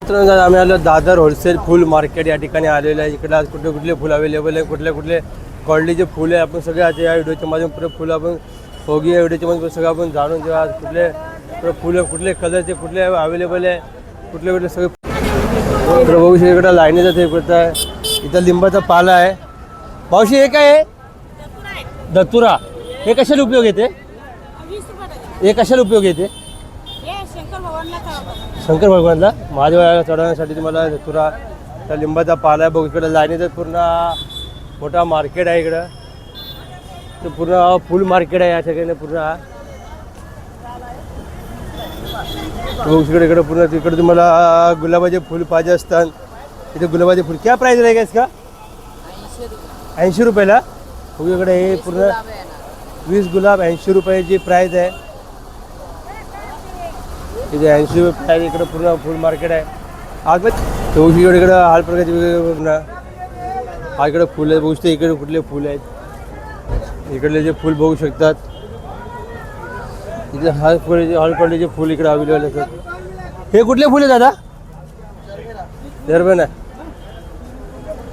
मित्रांनो आम्ही आलो दादर होलसेल फुल मार्केट या ठिकाणी आलेलं आहे. इकडे आज कुठले कुठले फुल अवेलेबल आहे, कुठले कुठले क्वालिटीचे फुल आहे आपण सगळे आज या व्हिडिओच्या माध्यमातून पुरे फुलं आपण होगी या व्हिडिओच्या मध्ये सगळं आपण जाणून घेऊ. आज कुठले फुलं कुठले कलरचे कुठले अवेलेबल आहे, कुठले कुठले सगळे बघू शकता. इकडं लाईनीचा ते करता आहे. इथं लिंबाचा पाला आहे. मावशी हे काय आहे? दत्तुरा. हे कशाला उपयोग येते? हे कशाला उपयोग येते? शंकर भगवानला महादेवाला चढवण्यासाठी तुम्हाला दत्तुरा त्या लिंबाचा पाला आहे. बघू इकडं लाईनीचं पूर्ण मोठा मार्केट आहे. इकडं ते पूर्ण फुल मार्केट आहे या ठिकाणी पूर्ण. बघू इकडे पूर्ण तिकडे तुम्हाला गुलाबाचे फुल पाहिजे असतात. इथे गुलाबाचे फुल क्या प्राइस रहेगा इसका? 80 रुपयाला. बघू इकडे हे पूर्ण 20 गुलाब 80 रुपयाची प्राइस आहे. इथे 80 रुपये प्राइस. इकडे पूर्ण फुल मार्केट आहे. आज बघू इकडे हाल प्रकारचे वेगवेगळे हा इकडे फुल आहे. बघू शकता इकडे कुठले फुल आहेत. इकडले जे फुल बघू शकतात. इथे हॉल क्वालिटीचे फुल इकडे अवेलेबल असतात. हे कुठले फुल आहे दादा? दरम्यान आहे.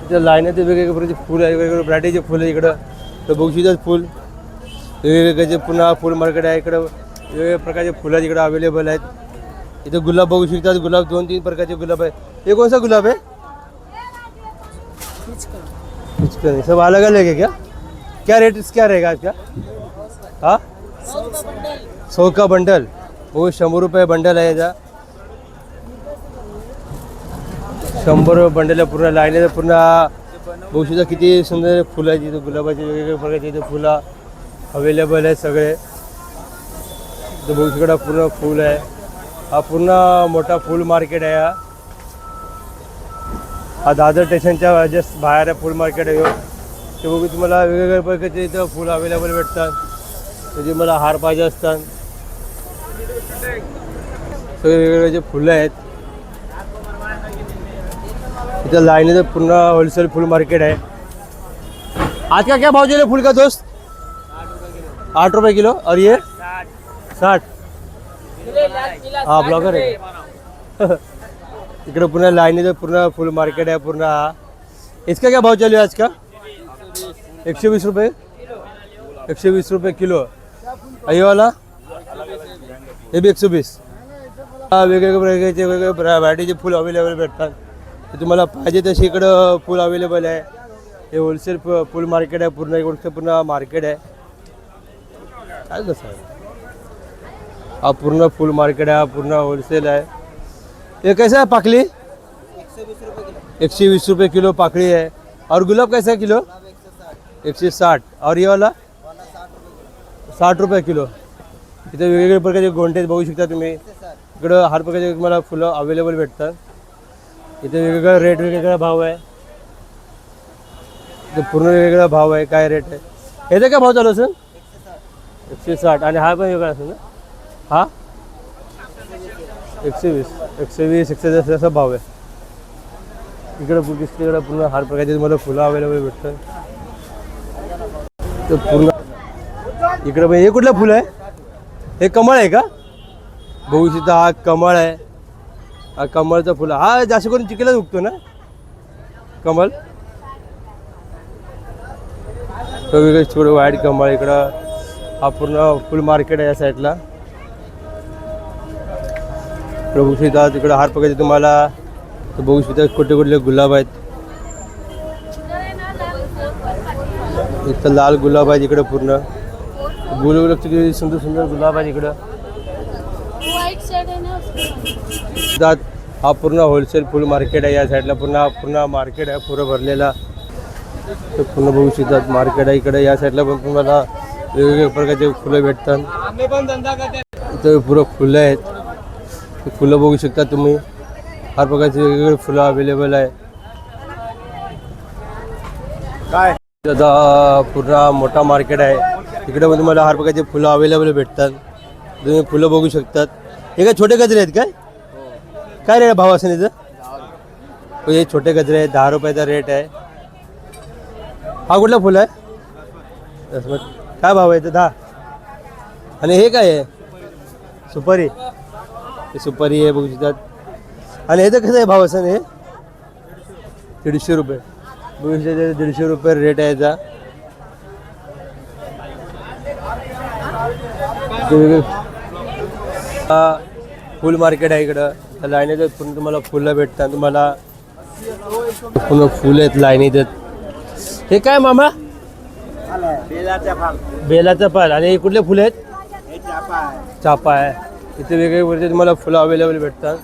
इथे लाईन ते वेगवेगळे प्रकारचे फुल आहे. वेगवेगळे व्हरायटीचे फुल आहे इकडं. तर बघू शकतात फुल वेगवेगळे पुन्हा फुल मार्केट आहे. इकडं वेगवेगळ्या प्रकारचे फुलं इकडे अवेलेबल आहेत. इथे गुलाब बघू शकतात. गुलाब 2-3 प्रकारचे गुलाब आहे. ये कौन सा गुलाब है? सब अलग अलग है क्या? क्या रेट क्या रहेगा इसका? हाँ 100 का बंडल. वो 100 रुपये बंडल आहे याचा. 100 बंडल आहे. पूर्ण लाईन आहे. पूर्ण बघू शकता किती सुंदर फुलं आहेत. इथे गुलाबाचे वेगवेगळे प्रकारचे इथे फुलं अवेलेबल आहेत सगळे. इथे बघू शकता पूर्ण फुल आहे. हा पूर्ण मोठा फुल मार्केट आहे. हा दादर स्टेशनच्या जस्ट बाहेर आहे फुल मार्केट आहे. ते बघू तुम्हाला वेगवेगळ्या प्रकारचे इथं फुल अवेलेबल भेटतात. त्याचे मला हार पाहिजे असतात. सगळे वेगवेगळे जे फुलं आहेत. इथं लाईनीचं पूर्ण होलसेल फुल मार्केट आहे. आज का क्या भाव चले फूल का दोस्त? 8 रुपये किलो. और ये 60. हाँ ब्लॉगर है. इकडे पूर्ण लाईनीचं पूर्ण फुल मार्केट आहे पूर्ण. इसका क्या भाव चले आज का? 120 रुपये. 120 रुपये किलो. ये वाला हे भी 120. वेगवेगळ्या प्रकारचे वेगवेगळ्या व्हरायटीचे फुल अवेलेबल भेटतात. तुम्हाला पाहिजे तसे इकडं फुल अवेलेबल आहे. हे होलसेल फुल मार्केट आहे पूर्ण. इकडचं पूर्ण मार्केट आहे. काय कसं आहे हा पूर्ण फुल मार्केट आहे. पूर्ण होलसेल आहे. ये कैसा है पाकली? 120 रुपये किलो पाकड़ी है. और गुलाब कैसा है किलो? 160. और ये वाला 60 रुपये किलो. इथे वेगवेगळे प्रकारचे गोंडे बघू शकता तुम्ही. इकडं हर प्रकारचे तुम्हाला फुलं अवेलेबल भेटतात. इथे वेगवेगळा रेट वेगवेगळा भाव आहे. इथे पूर्ण वेगवेगळा भाव आहे. काय रेट आहे ह्याचा काय भाव चालू असेल? 160. आणि हा पण वेगळा असेल ना. हा 120 110 असा भाव आहे. इकडं तिकडं पूर्ण हर प्रकारचे तुम्हाला फुलं अवेलेबल भेटतात. तर पूर्ण इकडं पण हे कुठलं फुल आहे? हे कमळ आहे का? बघू शकता हा कमळ आहे. हा कमळचा फुल. हा जास्त करून चिखलात उगतो ना कमळ. वेगवेगळे थोडं व्हाईट कमळ. इकडं हा पूर्ण फुल मार्केट आहे या साईडला. बघू शकता तिकडं हार प्रकारचे तुम्हाला बघू शकता कुठले कुठले गुलाब आहेत. इथं लाल गुलाब आहेत. इकडं पूर्ण गुलाब सुंदर सुंदर गुलाब आहेत इकडं. हा पूर्ण होलसेल फुल मार्केट आहे या साईडला. पूर्ण मार्केट आहे पूर्ण भरलेला. तर पूर्ण बघू शकतात मार्केट आहे इकडे. या साईडला पण तुम्हाला वेगवेगळ्या प्रकारचे फुलं भेटतात. इथं पुरं फुलं आहेत. फुलं बघू शकता तुम्ही. हर प्रकारचे वेगवेगळे फुलं अवेलेबल आहे. काय आता पूर्ण मोठा मार्केट आहे. इकडे पण तुम्हाला हर प्रकारचे फुलं अवेलेबल भेटतात. तुम्ही फुलं बघू शकतात. हे काय छोटे गजरे आहेत काय? काय रेट भाव असेल इथं? हे छोटे गजरे आहेत. 10 रुपयाचा रेट आहे. हा कुठला फुल आहे? काय भाव आहे इथं? 10. आणि हे काय आहे? सुपारी. सुपारी आहे बघू शकतात. आणि ह्याचं कसं आहे भाव असं हे 150 रुपये. 150 रुपये रेट आहे याचा. फुल मार्केट आहे इकडं. लाईनीत पूर्ण तुम्हाला फुलं भेटतात. तुम्हाला पूर्ण फुलं आहेत लाईनीत. हे काय मामा? बेलाचा पाल. आणि हे कुठले फुलं आहेत? चापा आहे. इथे वेगवेगळे तुम्हाला फुलं अवेलेबल भेटतात.